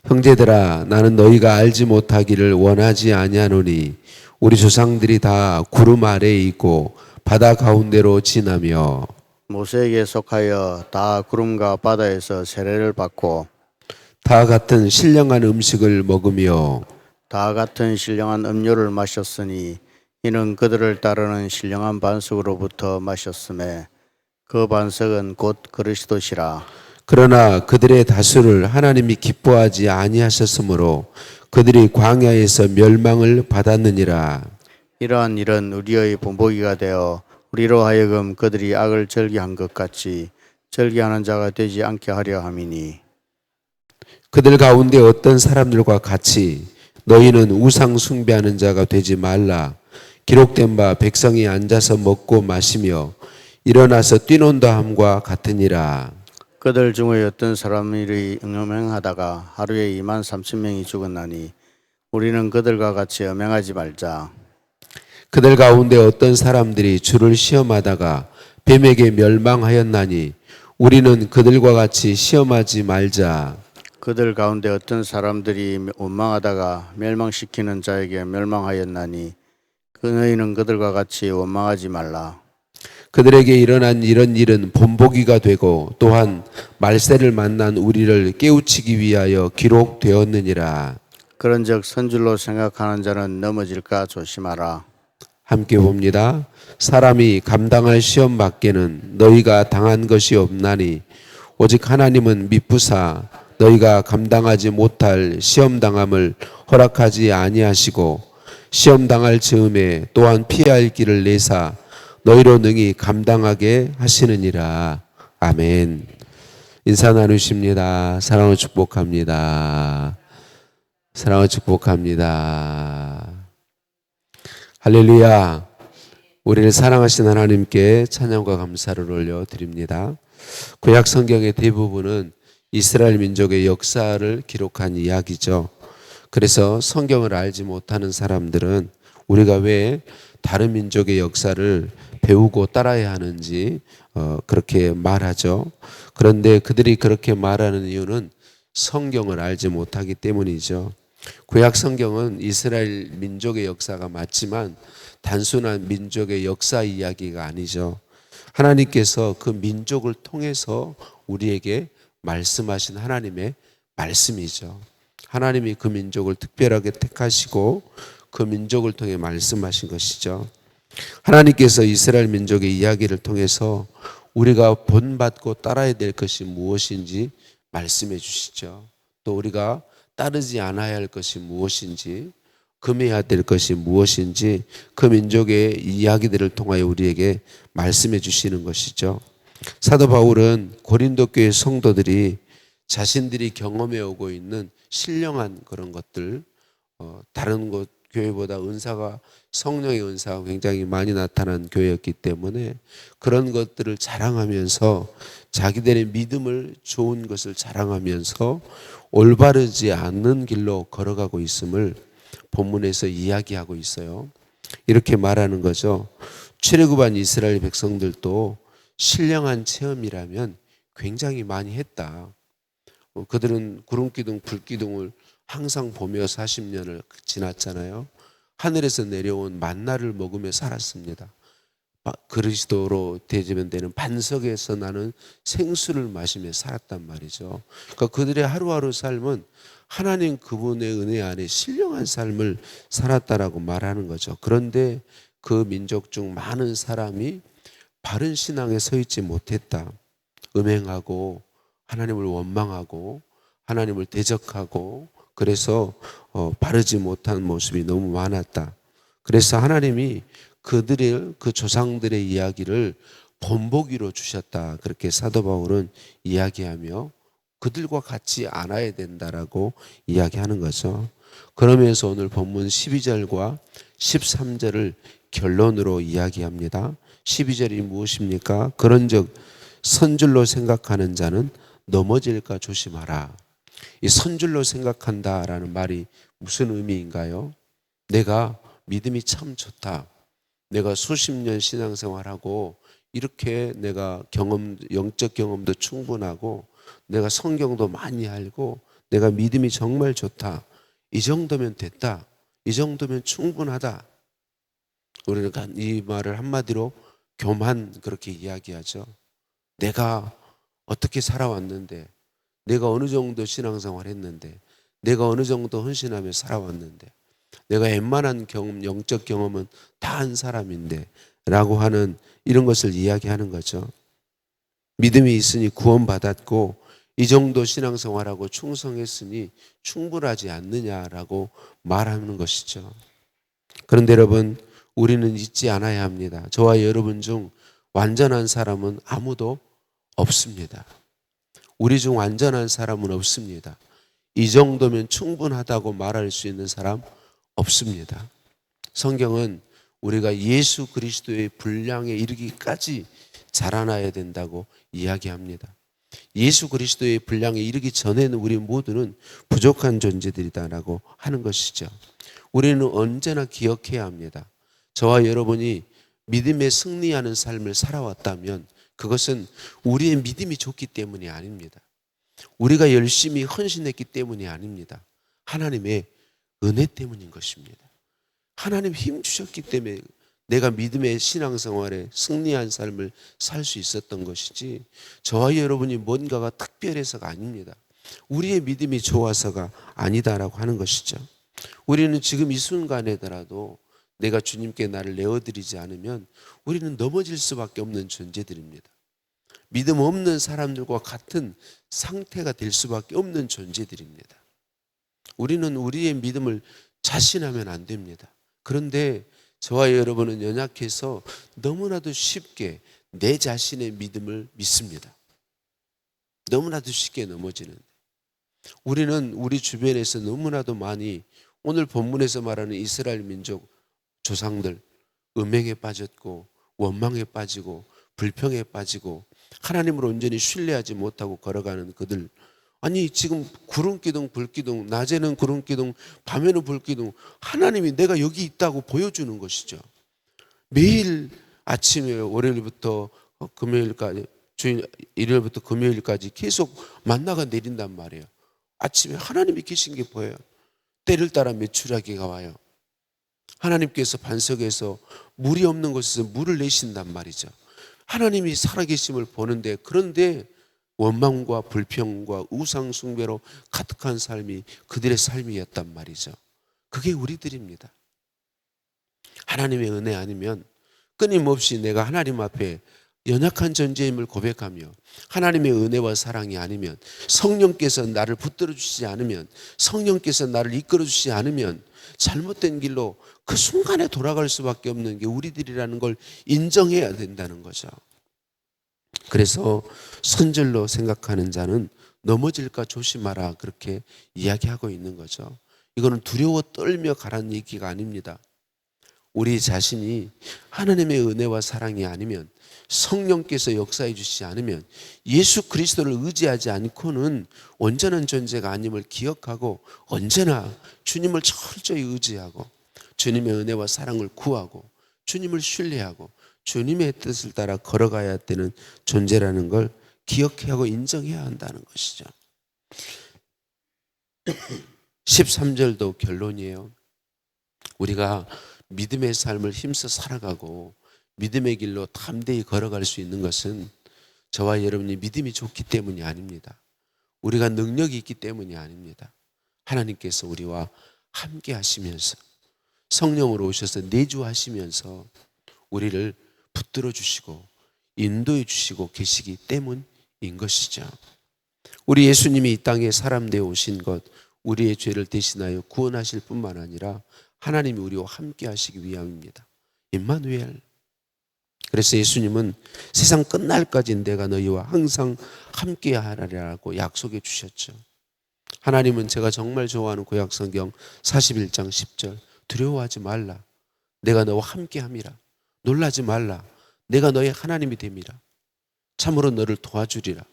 형제들아, 나는 너희가 알지 못하기를 원하지 아니하노니 우리 조상들이 다 구름 아래에 있고 바다 가운데로 지나며 모세에게 속하여 다 구름과 바다에서 세례를 받고 다 같은 신령한 음식을 먹으며 다 같은 신령한 음료를 마셨으니 이는 그들을 따르는 신령한 반석으로부터 마셨음에 그 반석은 곧 그리스도시라. 그러나 그들의 다수를 하나님이 기뻐하지 아니하셨으므로 그들이 광야에서 멸망을 받았느니라. 이러한 일은 우리의 본보기가 되어 우리로 하여금 그들이 악을 절기한 것 같이 절기하는 자가 되지 않게 하려 함이니 그들 가운데 어떤 사람들과 같이 너희는 우상 숭배하는 자가 되지 말라. 기록된 바 백성이 앉아서 먹고 마시며 일어나서 뛰논다 함과 같으니라. 그들 중에 어떤 사람들이 음행하다가 하루에 2만 3천 명이 죽었나니 우리는 그들과 같이 음행하지 말자. 그들 가운데 어떤 사람들이 주를 시험하다가 뱀에게 멸망하였나니 우리는 그들과 같이 시험하지 말자. 그들 가운데 어떤 사람들이 원망하다가 멸망시키는 자에게 멸망하였나니 그 너희는 그들과 같이 원망하지 말라. 그들에게 일어난 이런 일은 본보기가 되고 또한 말세를 만난 우리를 깨우치기 위하여 기록되었느니라. 그런즉 선줄로 생각하는 자는 넘어질까 조심하라. 함께 봅니다. 사람이 감당할 시험 밖에는 너희가 당한 것이 없나니 오직 하나님은 미쁘사 너희가 감당하지 못할 시험 당함을 허락하지 아니하시고 시험 당할 즈음에 또한 피할 길을 내사 너희로 능히 감당하게 하시느니라. 아멘. 인사 나누십니다. 사랑을 축복합니다. 사랑을 축복합니다. 할렐루야. 우리를 사랑하신 하나님께 찬양과 감사를 올려드립니다. 구약 성경의 대부분은 이스라엘 민족의 역사를 기록한 이야기죠. 그래서 성경을 알지 못하는 사람들은 우리가 왜 다른 민족의 역사를 배우고 따라야 하는지 그렇게 말하죠. 그런데 그들이 그렇게 말하는 이유는 성경을 알지 못하기 때문이죠. 구약 성경은 이스라엘 민족의 역사가 맞지만 단순한 민족의 역사 이야기가 아니죠. 하나님께서 그 민족을 통해서 우리에게 말씀하신 하나님의 말씀이죠. 하나님이 그 민족을 특별하게 택하시고 그 민족을 통해 말씀하신 것이죠. 하나님께서 이스라엘 민족의 이야기를 통해서 우리가 본받고 따라야 될 것이 무엇인지 말씀해 주시죠. 또 우리가 따르지 않아야 할 것이 무엇인지, 금해야 될 것이 무엇인지 그 민족의 이야기들을 통하여 우리에게 말씀해 주시는 것이죠. 사도 바울은 고린도 교회 성도들이 자신들이 경험해 오고 있는 신령한 그런 것들, 다른 곳 교회보다 은사가 성령의 은사가 굉장히 많이 나타난 교회였기 때문에 그런 것들을 자랑하면서 자기들의 믿음을 좋은 것을 자랑하면서 올바르지 않는 길로 걸어가고 있음을 본문에서 이야기하고 있어요. 이렇게 말하는 거죠. 출애굽한 이스라엘 백성들도 신령한 체험이라면 굉장히 많이 했다. 그들은 구름기둥, 불기둥을 항상 보며 40년을 지났잖아요. 하늘에서 내려온 만나를 먹으며 살았습니다. 그리스도로 대접되는 반석에서 나는 생수를 마시며 살았단 말이죠. 그러니까 그들의 하루하루 삶은 하나님 그분의 은혜 안에 신령한 삶을 살았다라고 말하는 거죠. 그런데 그 민족 중 많은 사람이 바른 신앙에 서 있지 못했다. 음행하고 하나님을 원망하고 하나님을 대적하고 그래서 바르지 못한 모습이 너무 많았다. 그래서 하나님이 그들의 그 조상들의 이야기를 본보기로 주셨다. 그렇게 사도 바울은 이야기하며 그들과 같이 안아야 된다라고 이야기하는 거죠. 그러면서 오늘 본문 12절과 13절을 결론으로 이야기합니다. 12절이 무엇입니까? 그런즉 선줄로 생각하는 자는 넘어질까 조심하라. 이 선줄로 생각한다라는 말이 무슨 의미인가요? 내가 믿음이 참 좋다. 내가 수십 년 신앙생활하고 이렇게 내가 영적 경험도 충분하고 내가 성경도 많이 알고 내가 믿음이 정말 좋다. 이 정도면 됐다. 이 정도면 충분하다. 우리는 이 말을 한마디로 교만 그렇게 이야기하죠. 내가 어떻게 살아왔는데, 내가 어느 정도 신앙생활 했는데, 내가 어느 정도 헌신하며 살아왔는데, 내가 웬만한 경험, 영적 경험은 다 한 사람인데 라고 하는 이런 것을 이야기하는 거죠. 믿음이 있으니 구원받았고 이 정도 신앙생활하고 충성했으니 충분하지 않느냐라고 말하는 것이죠. 그런데 여러분, 우리는 잊지 않아야 합니다. 저와 여러분 중 완전한 사람은 아무도 없습니다. 우리 중 완전한 사람은 없습니다. 이 정도면 충분하다고 말할 수 있는 사람 없습니다. 성경은 우리가 예수 그리스도의 분량에 이르기까지 자라나야 된다고 이야기합니다. 예수 그리스도의 분량에 이르기 전에는 우리 모두는 부족한 존재들이다라고 하는 것이죠. 우리는 언제나 기억해야 합니다. 저와 여러분이 믿음에 승리하는 삶을 살아왔다면 그것은 우리의 믿음이 좋기 때문이 아닙니다. 우리가 열심히 헌신했기 때문이 아닙니다. 하나님의 은혜 때문인 것입니다. 하나님 힘 주셨기 때문에 내가 믿음의 신앙생활에 승리한 삶을 살 수 있었던 것이지 저와 여러분이 뭔가가 특별해서가 아닙니다. 우리의 믿음이 좋아서가 아니다라고 하는 것이죠. 우리는 지금 이 순간에더라도 내가 주님께 나를 내어드리지 않으면 우리는 넘어질 수밖에 없는 존재들입니다. 믿음 없는 사람들과 같은 상태가 될 수밖에 없는 존재들입니다. 우리는 우리의 믿음을 자신하면 안 됩니다. 그런데 저와 여러분은 연약해서 너무나도 쉽게 내 자신의 믿음을 믿습니다. 너무나도 쉽게 넘어지는데 우리는 우리 주변에서 너무나도 많이 오늘 본문에서 말하는 이스라엘 민족 조상들 음행에 빠졌고 원망에 빠지고 불평에 빠지고 하나님을 온전히 신뢰하지 못하고 걸어가는 그들, 아니 지금 구름기둥 불기둥, 낮에는 구름기둥 밤에는 불기둥, 하나님이 내가 여기 있다고 보여주는 것이죠. 매일 아침에 월요일부터 금요일까지, 일요일부터 금요일까지 계속 만나가 내린단 말이에요. 아침에 하나님이 계신 게 보여요. 때를 따라 메추라기가 와요. 하나님께서 반석에서 물이 없는 곳에서 물을 내신단 말이죠. 하나님이 살아계심을 보는데, 그런데 원망과 불평과 우상 숭배로 가득한 삶이 그들의 삶이었단 말이죠. 그게 우리들입니다. 하나님의 은혜 아니면 끊임없이 내가 하나님 앞에 연약한 존재임을 고백하며 하나님의 은혜와 사랑이 아니면, 성령께서 나를 붙들어 주시지 않으면, 성령께서 나를 이끌어 주시지 않으면 잘못된 길로 그 순간에 돌아갈 수밖에 없는 게 우리들이라는 걸 인정해야 된다는 거죠. 그래서 선절로 생각하는 자는 넘어질까 조심하라, 그렇게 이야기하고 있는 거죠. 이거는 두려워 떨며 가라는 얘기가 아닙니다. 우리 자신이 하나님의 은혜와 사랑이 아니면, 성령께서 역사해 주시지 않으면, 예수 그리스도를 의지하지 않고는 온전한 존재가 아님을 기억하고 언제나 주님을 철저히 의지하고 주님의 은혜와 사랑을 구하고 주님을 신뢰하고 주님의 뜻을 따라 걸어가야 되는 존재라는 걸 기억하고 인정해야 한다는 것이죠. 13절도 결론이에요. 우리가 믿음의 삶을 힘써 살아가고 믿음의 길로 담대히 걸어갈 수 있는 것은 저와 여러분이 믿음이 좋기 때문이 아닙니다. 우리가 능력이 있기 때문이 아닙니다. 하나님께서 우리와 함께 하시면서 성령으로 오셔서 내주하시면서 우리를 붙들어 주시고 인도해 주시고 계시기 때문인 것이죠. 우리 예수님이 이 땅에 사람 되어 오신 것, 우리의 죄를 대신하여 구원하실 뿐만 아니라 하나님이 우리와 함께 하시기 위함입니다. 임마누엘. 그래서 예수님은 세상 끝날까지 내가 너희와 항상 함께 하리라고 약속해 주셨죠. 하나님은 제가 정말 좋아하는 구약성경 41장 10절, 두려워하지 말라, 내가 너와 함께 함이라. 놀라지 말라, 내가 너의 하나님이 됨이라. 참으로 너를 도와주리라.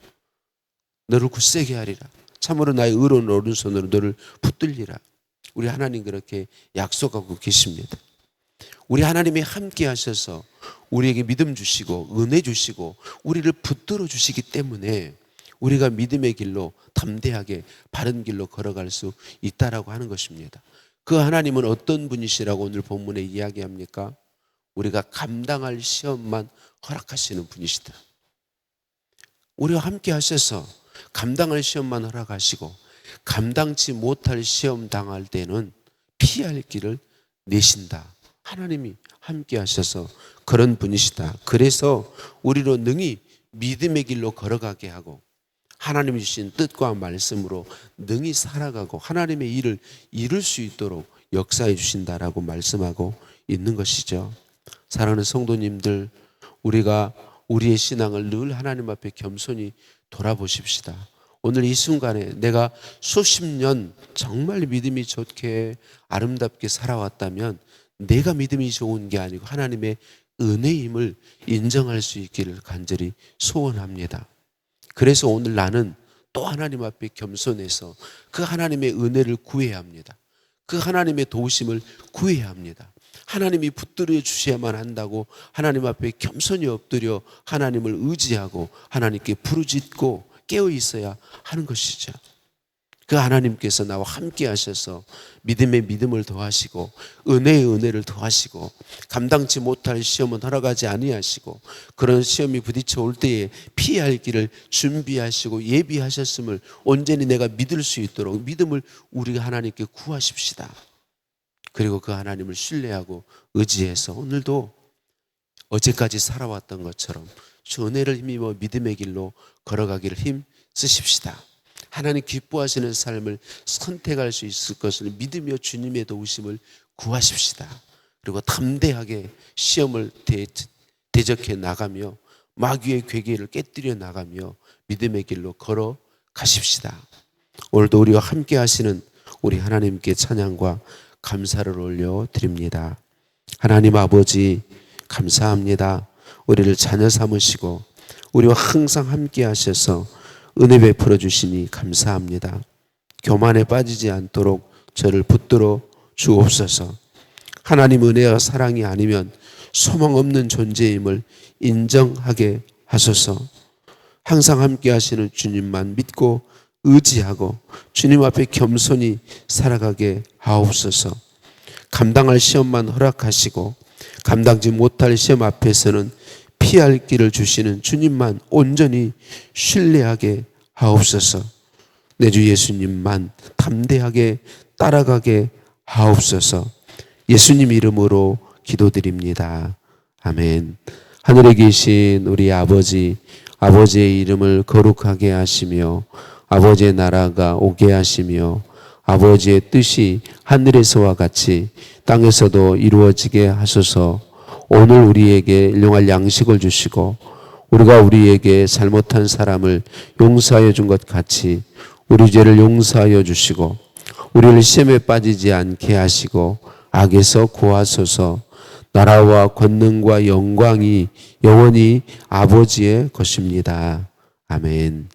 너를 굳세게 하리라. 참으로 나의 의로운 오른손으로 너를 붙들리라. 우리 하나님 그렇게 약속하고 계십니다. 우리 하나님이 함께 하셔서 우리에게 믿음 주시고 은혜 주시고 우리를 붙들어 주시기 때문에 우리가 믿음의 길로 담대하게 바른 길로 걸어갈 수 있다라고 하는 것입니다. 그 하나님은 어떤 분이시라고 오늘 본문에 이야기합니까? 우리가 감당할 시험만 허락하시는 분이시다. 우리와 함께 하셔서 감당할 시험만 허락하시고 감당치 못할 시험 당할 때는 피할 길을 내신다. 하나님이 함께 하셔서 그런 분이시다. 그래서 우리로 능히 믿음의 길로 걸어가게 하고 하나님이 주신 뜻과 말씀으로 능히 살아가고 하나님의 일을 이룰 수 있도록 역사해 주신다라고 말씀하고 있는 것이죠. 사랑하는 성도님들, 우리가 우리의 신앙을 늘 하나님 앞에 겸손히 돌아보십시다. 오늘 이 순간에 내가 수십 년 정말 믿음이 좋게 아름답게 살아왔다면 내가 믿음이 좋은 게 아니고 하나님의 은혜임을 인정할 수 있기를 간절히 소원합니다. 그래서 오늘 나는 또 하나님 앞에 겸손해서 그 하나님의 은혜를 구해야 합니다. 그 하나님의 도우심을 구해야 합니다. 하나님이 붙들어 주셔야만 한다고 하나님 앞에 겸손히 엎드려 하나님을 의지하고 하나님께 부르짖고 깨어 있어야 하는 것이죠. 그 하나님께서 나와 함께 하셔서 믿음의 믿음을 더하시고 은혜의 은혜를 더하시고 감당치 못할 시험은 허락하지 아니하시고 그런 시험이 부딪혀 올 때에 피할 길을 준비하시고 예비하셨음을 온전히 내가 믿을 수 있도록 믿음을 우리가 하나님께 구하십시다. 그리고 그 하나님을 신뢰하고 의지해서 오늘도 어제까지 살아왔던 것처럼 주 은혜를 힘입어 믿음의 길로 걸어가기를 힘 쓰십시다. 하나님 기뻐하시는 삶을 선택할 수 있을 것을 믿으며 주님의 도우심을 구하십시다. 그리고 담대하게 시험을 대적해 나가며 마귀의 괴계를 깨뜨려 나가며 믿음의 길로 걸어 가십시다. 오늘도 우리와 함께 하시는 우리 하나님께 찬양과 감사를 올려드립니다. 하나님 아버지 감사합니다. 우리를 자녀 삼으시고 우리와 항상 함께 하셔서 은혜 베풀어 주시니 감사합니다. 교만에 빠지지 않도록 저를 붙들어 주옵소서. 하나님 은혜와 사랑이 아니면 소망 없는 존재임을 인정하게 하소서. 항상 함께 하시는 주님만 믿고 의지하고 주님 앞에 겸손히 살아가게 하옵소서. 감당할 시험만 허락하시고 감당지 못할 시험 앞에서는 피할 길을 주시는 주님만 온전히 신뢰하게 하옵소서. 내 주 예수님만 담대하게 따라가게 하옵소서. 예수님 이름으로 기도드립니다. 아멘. 하늘에 계신 우리 아버지, 아버지의 이름을 거룩하게 하시며 아버지의 나라가 오게 하시며 아버지의 뜻이 하늘에서와 같이 땅에서도 이루어지게 하소서. 오늘 우리에게 일용할 양식을 주시고 우리가 우리에게 잘못한 사람을 용서하여 준 것 같이 우리 죄를 용서하여 주시고 우리를 시험에 빠지지 않게 하시고 악에서 구하소서. 나라와 권능과 영광이 영원히 아버지의 것입니다. 아멘.